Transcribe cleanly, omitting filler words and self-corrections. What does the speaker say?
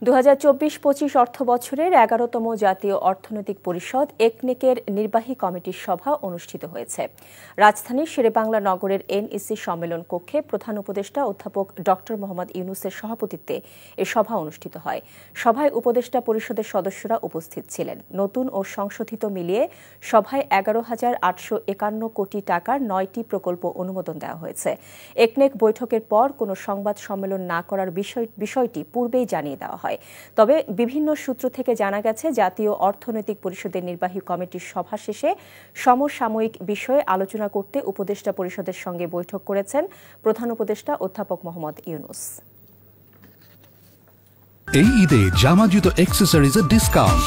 2024-25 অর্থবছরের 11তম জাতীয় অর্থনৈতিক পরিষদ একনেকের নির্বাহী কমিটির সভা অনুষ্ঠিত হয়েছে। রাজধানীর শেরেবাংলা নগরের এনইসি সম্মেলন কক্ষে প্রধান উপদেষ্টা অধ্যাপক ড. মোহাম্মদ ইউনূসের সভাপতিত্বে এ সভা অনুষ্ঠিত হয়। সভায় উপদেষ্টা পরিষদের সদস্যরা উপস্থিত ছিলেন। নতুন ও সংশোধিত মিলিয়ে সভায় 11,851 কোটি টাকার 9টি প্রকল্প অনুমোদন দেওয়া হয়েছে। একনেক বৈঠকের পর কোনো সংবাদ সম্মেলন না করার বিষয়টি পূর্বেই জানিয়ে দেওয়া হয়। তবে বিভিন্ন সূত্র থেকে জানা গেছে, জাতীয় অর্থনৈতিক পরিষদের নির্বাহী কমিটির সভা শেষে সমসাময়িক বিষয়ে আলোচনা করতে উপদেষ্টা পরিষদের সঙ্গে বৈঠক করেছেন প্রধান উপদেষ্টা অধ্যাপক মোহাম্মদ ইউনূস। এই ঈদে জামা জুতো অ্যাক্সেসরিজের ডিসকাউন্ট